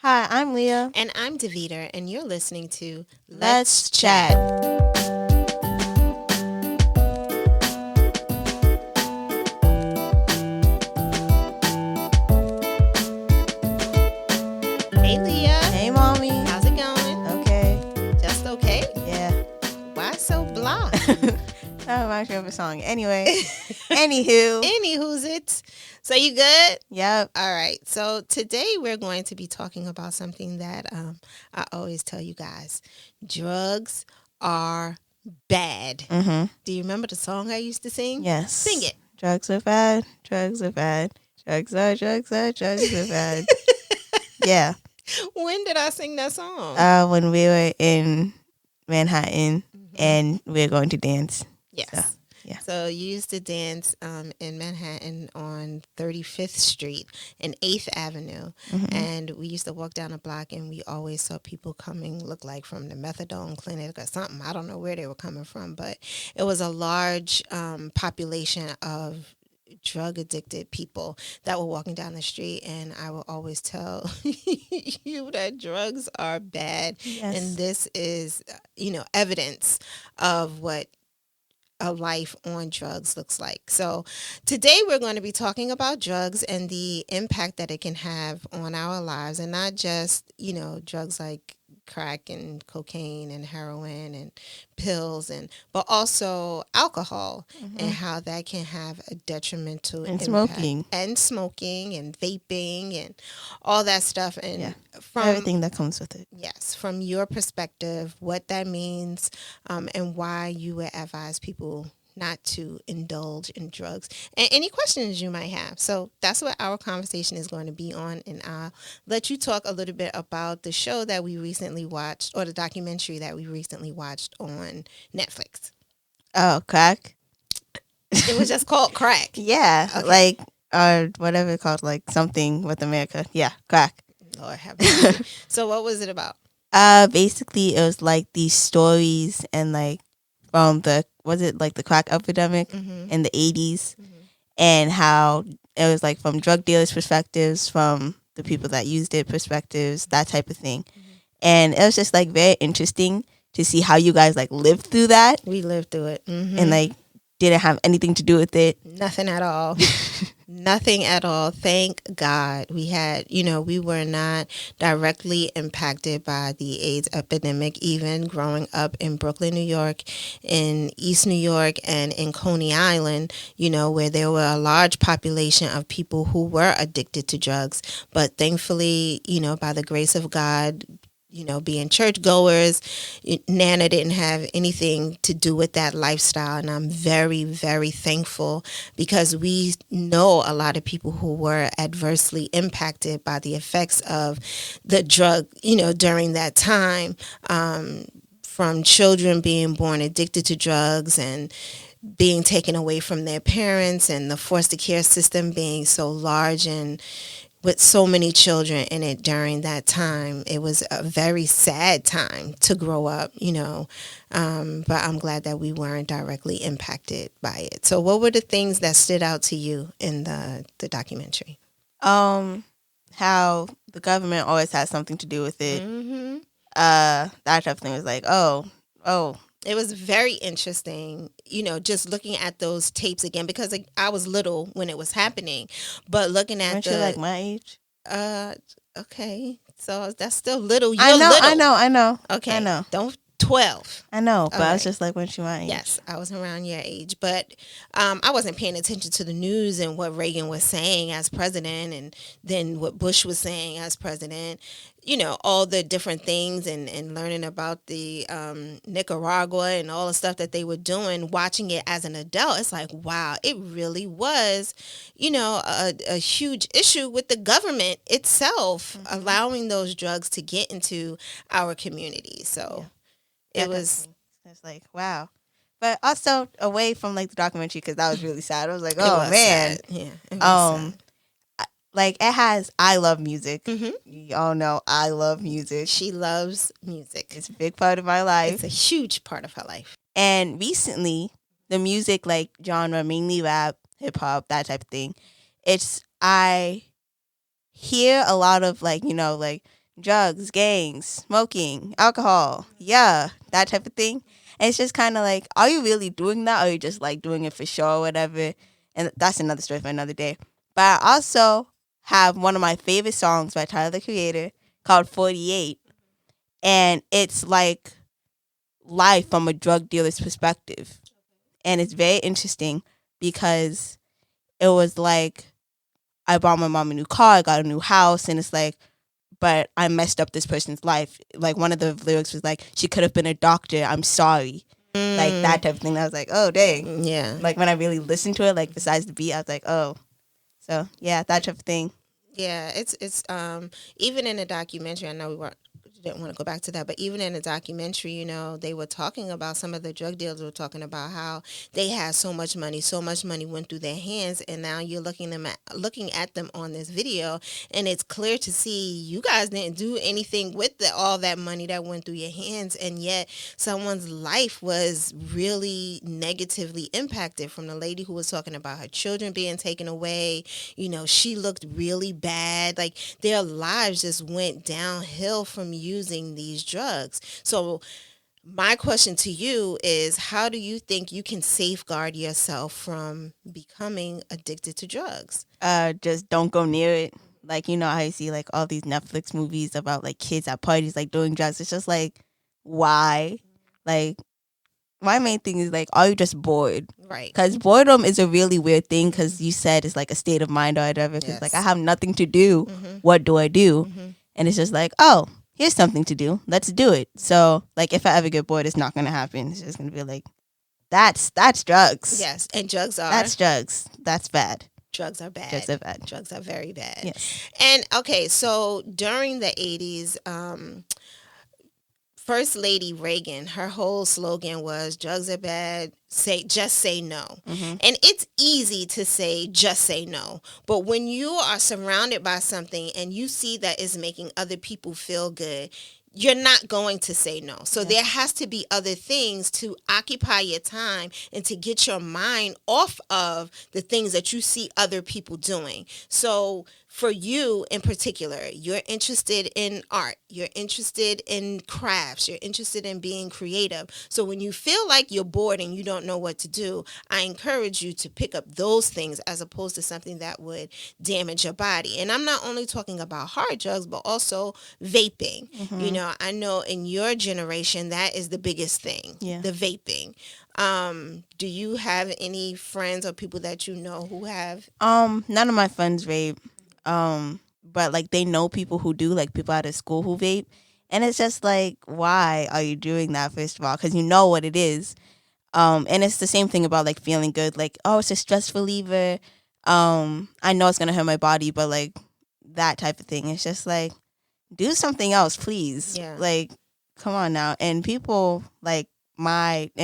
Hi, I'm Leah. And I'm Deveter, and you're listening to Let's Chat. Hey, Leah. Hey, Mommy. How's it going? Okay. Just okay? Yeah. Why so blah? That reminds me of a song. Anyway. Anywho. Anywho's it. So you good? Yep. All right. So today we're going to be talking about something that I always tell you guys. Drugs are bad. Mm-hmm. Do you remember the song I used to sing? Yes. Sing it. Drugs are bad. Drugs are bad. Drugs are bad. Yeah. When did I sing that song? When we were in Manhattan and we were going to dance. Yes. So, yeah. So you used to dance in Manhattan on 35th Street and 8th Avenue. And we used to walk down a block and we always saw people coming, look like from the methadone clinic or something. I don't know where they were coming from, but it was a large population of drug addicted people that were walking down the street, and I will always tell you that drugs are bad. Yes. And this is evidence of what a life on drugs looks like. So today we're going to be talking about drugs and the impact that it can have on our lives, and not just drugs like crack and cocaine and heroin and pills, but also alcohol and how that can have a detrimental And impact. smoking. And vaping and all that stuff, and from everything that comes with it. Yes, from your perspective, what that means, and why you would advise people not to indulge in drugs, and any questions you might have. So that's what our conversation is going to be on, and I'll let you talk a little bit about the show that we recently watched, or the documentary that we recently watched on Netflix. Oh, crack? It was just called Crack. Yeah, Okay. whatever it's called, like something with America. Yeah, crack. Lord have mercy. So what was it about? Basically, it was like these stories and like from the crack epidemic in the 80s, and how it was like from drug dealers' perspectives, from the people that used it perspectives, that type of thing. And it was just like very interesting to see how you guys like lived through that. We lived through it. And like didn't have anything to do with it. Nothing at all. Nothing at all. Thank God. We had, we were not directly impacted by the AIDS epidemic, even growing up in Brooklyn, New York, in East New York, and in Coney Island, where there were a large population of people who were addicted to drugs. But thankfully, by the grace of God, being churchgoers, Nana didn't have anything to do with that lifestyle. And I'm very, very thankful, because we know a lot of people who were adversely impacted by the effects of the drug, during that time, from children being born addicted to drugs and being taken away from their parents, and the foster care system being so large and with so many children in it during that time. It was a very sad time to grow up, but I'm glad that we weren't directly impacted by it. So what were the things that stood out to you in the documentary? How the government always has something to do with it. That type of thing was like, oh. It was very interesting, just looking at those tapes again, because I was little when it was happening, but looking at Weren't you like my age? Okay, so that's still little. You're I little. know. Okay, I know. Don't 12. I know, but All I was right. just like, weren't you my age? Yes, I was around your age, but I wasn't paying attention to the news and what Reagan was saying as president, and then what Bush was saying as president. All the different things, and learning about the Nicaragua and all the stuff that they were doing. Watching it as an adult, it's like, wow, it really was, a huge issue with the government itself allowing those drugs to get into our community. So. Yeah. It was. It's like, wow. But also away from like the documentary, because that was really sad. I was like, It oh was man. sad. Yeah. It was sad. Like it has I love music. Y'all know I love music. She loves music. It's a big part of my life. It's a huge part of her life. And recently, the music like genre, mainly rap, hip hop, that type of thing. I hear a lot of like drugs, gangs, smoking, alcohol, yeah, that type of thing. And it's just kind of like, are you really doing that, or are you just like doing it for show or whatever? And that's another story for another day. But I also have one of my favorite songs by Tyler the Creator called 48. And it's like life from a drug dealer's perspective. And it's very interesting because it was like, I bought my mom a new car, I got a new house, and it's like, but I messed up this person's life. Like, one of the lyrics was like, she could have been a doctor, I'm sorry. Like, that type of thing. I was like, oh, dang. Yeah. Like, when I really listened to it, like, besides the beat, I was like, oh. So, yeah, that type of thing. Yeah, it's even in the documentary, I know didn't want to go back to that, but even in the documentary, you know, they were talking about, some of the drug dealers were talking about how they had so much money went through their hands, and now you're looking at them on this video, and it's clear to see you guys didn't do anything with all that money that went through your hands, and yet someone's life was really negatively impacted. From the lady who was talking about her children being taken away, you know, she looked really bad. Like, their lives just went downhill from using these drugs. So my question to you is, how do you think you can safeguard yourself from becoming addicted to drugs? Just don't go near it. Like, you know how you see like all these Netflix movies about like kids at parties like doing drugs. It's just like, why? Like, my main thing is like, are you just bored? Right. Because boredom is a really weird thing, because you said it's like a state of mind or whatever. Because like, I have nothing to do. What do I do? And it's just like, oh, here's something to do. Let's do it. So like, if I ever get bored, it's not going to happen. It's just going to be like, that's drugs. Yes. And drugs are. That's drugs. That's bad. Drugs are bad. Drugs are bad. Drugs are very bad. Yes. And okay, so during the 80s, First Lady Reagan, her whole slogan was, drugs are bad, just say no. And it's easy to say, just say no. But when you are surrounded by something and you see that is making other people feel good, you're not going to say no. So there has to be other things to occupy your time and to get your mind off of the things that you see other people doing. So for you in particular, you're interested in art, you're interested in crafts, you're interested in being creative. So when you feel like you're bored and you don't know what to do, I encourage you to pick up those things as opposed to something that would damage your body. And I'm not only talking about hard drugs, but also vaping. You know, I know in your generation, that is the biggest thing, the vaping. Do you have any friends or people that you know who have? None of my friends vape. But like, they know people who do, like people out of school who vape, and it's just like, why are you doing that? First of all, because you know what it is. And it's the same thing about like feeling good, like, oh, it's a stress reliever. I know it's gonna hurt my body, but like, that type of thing. It's just like, do something else, please. Yeah. Like, come on now. And people like in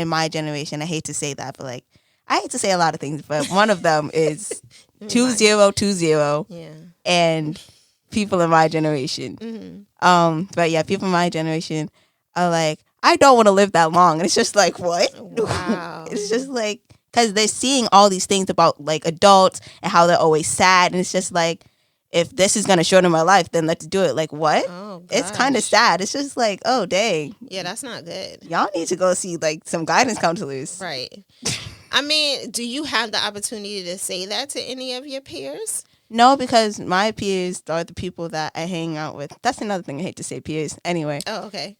my generation, I hate to say that, but like, I hate to say a lot of things, but one of them is 2020. Yeah. And people in my generation. But yeah, people in my generation are like, I don't want to live that long. And it's just like, what? Wow. It's just like, because they're seeing all these things about like adults and how they're always sad. And it's just like, if this is going to shorten my life, then let's do it. Like, what? Oh, it's kind of sad. It's just like, oh, dang. Yeah, that's not good. Y'all need to go see like some guidance counselors. Right. I mean, do you have the opportunity to say that to any of your peers? No, because my peers are the people that I hang out with. That's another thing I hate to say, peers. Anyway. Oh, okay.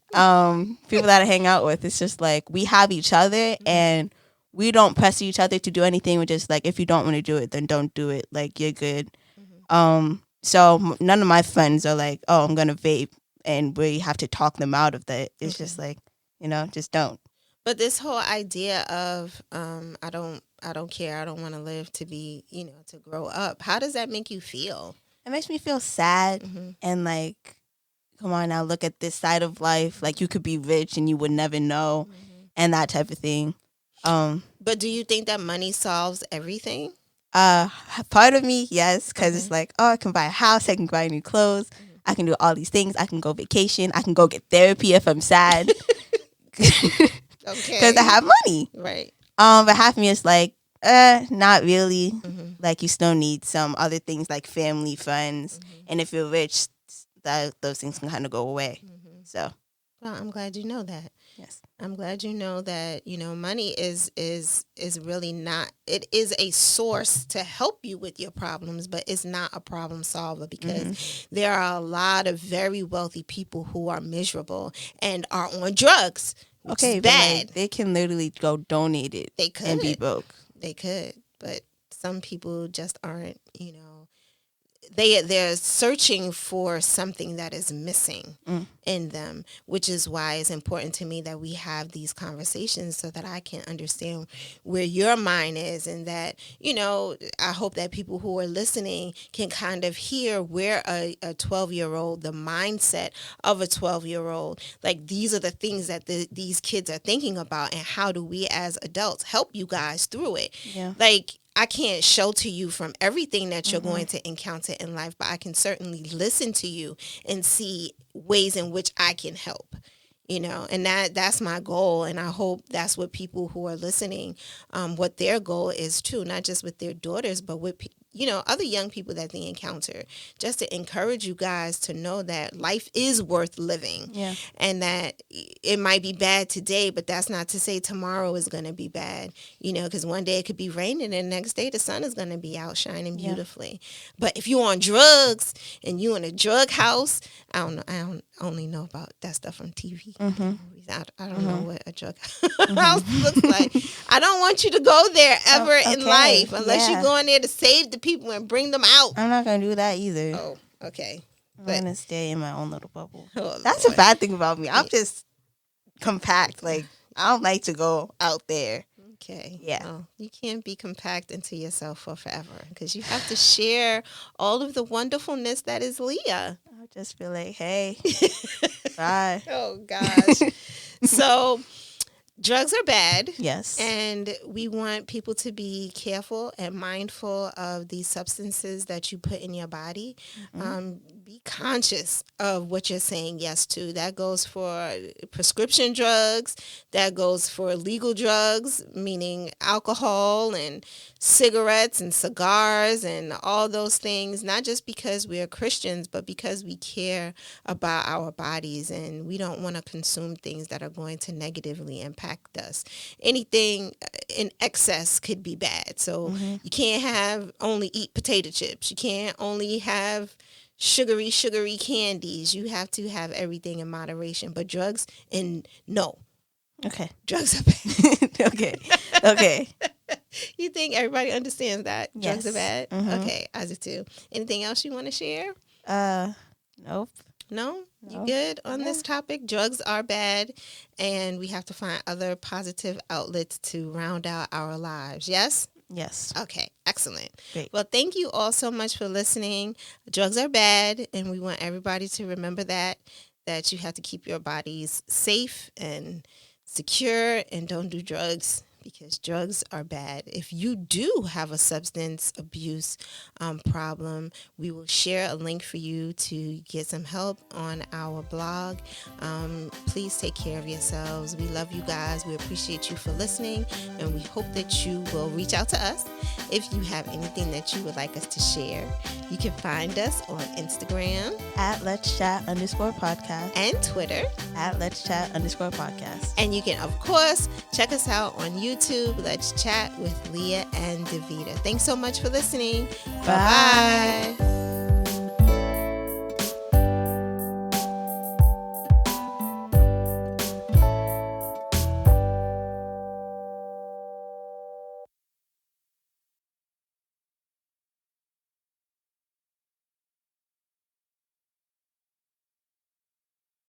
People that I hang out with, it's just like, we have each other and we don't press each other to do anything. We're just like, if you don't want to do it, then don't do it. Like, you're good. So none of my friends are like, oh, I'm going to vape, and we have to talk them out of that. It's just like, you know, just don't. But this whole idea of I don't care, I don't want to live to be, you know, to grow up. How does that make you feel? It makes me feel sad and like, come on now, look at this side of life. Like, you could be rich and you would never know, and that type of thing. But do you think that money solves everything? Part of me, yes, because it's like, oh, I can buy a house, I can buy new clothes, I can do all these things, I can go vacation, I can go get therapy if I'm sad. Okay. Because I have money. Right. But half of me is like, not really. Like, you still need some other things like family, friends. And if you're rich, those things can kind of go away. So, well, I'm glad you know that. yes. I'm glad you know that, money is really not, it is a source to help you with your problems, but it's not a problem solver, because there are a lot of very wealthy people who are miserable and are on drugs, which is bad. But they can literally go donate it and be broke. They could, but some people just aren't, they're searching for something that is missing in them, which is why it's important to me that we have these conversations so that I can understand where your mind is, and that, I hope that people who are listening can kind of hear where a 12-year-old, the mindset of a 12-year-old, like these are the things that these kids are thinking about, and how do we as adults help you guys through it? Yeah. Like, I can't shelter you from everything that you're going to encounter in life, but I can certainly listen to you and see ways in which I can help, and that's my goal. And I hope that's what people who are listening, what their goal is too, not just with their daughters, but with other young people that they encounter, just to encourage you guys to know that life is worth living, and that it might be bad today, but that's not to say tomorrow is going to be bad, because one day it could be raining and the next day the sun is going to be out shining beautifully. But if you're on drugs and you're in a drug house, I don't only know about that stuff from TV. I don't know what a drug house looks like. I don't want you to go there ever in life, unless you're going there to save the people and bring them out. I'm not going to do that either. Oh, okay. I'm going to stay in my own little bubble. Oh, that's Lord. a bad thing about me. I'm just compact. Like, I don't like to go out there. Okay. Yeah. Well, you can't be compact into yourself for forever, because you have to share all of the wonderfulness that is Leah. I'll just be like, hey, bye. Oh, gosh. So, drugs are bad. Yes. And we want people to be careful and mindful of these substances that you put in your body. Be conscious of what you're saying yes to. That goes for prescription drugs. That goes for legal drugs, meaning alcohol and cigarettes and cigars and all those things. Not just because we are Christians, but because we care about our bodies, and we don't want to consume things that are going to negatively impact us. Anything in excess could be bad. So you can't only eat potato chips. You can't only have sugary candies. You have to have everything in moderation. But drugs, no. Okay. Drugs are bad. Okay. You think everybody understands that drugs are bad? Okay, I do too. Anything else you want to share? Nope. No? You good on this topic? Drugs are bad, and we have to find other positive outlets to round out our lives. Yes? Yes. Okay, excellent. Great. Well, thank you all so much for listening. Drugs are bad, and we want everybody to remember that you have to keep your bodies safe and secure, and don't do drugs, because drugs are bad. If you do have a substance abuse problem, we will share a link for you to get some help on our blog. Please take care of yourselves. We love you guys. We appreciate you for listening, and we hope that you will reach out to us if you have anything that you would like us to share. You can find us on Instagram at Let's Chat _podcast and Twitter at Let's Chat _podcast. And you can, of course, check us out on YouTube. Let's Chat with Leah and Deveter. Thanks so much for listening. Bye-bye.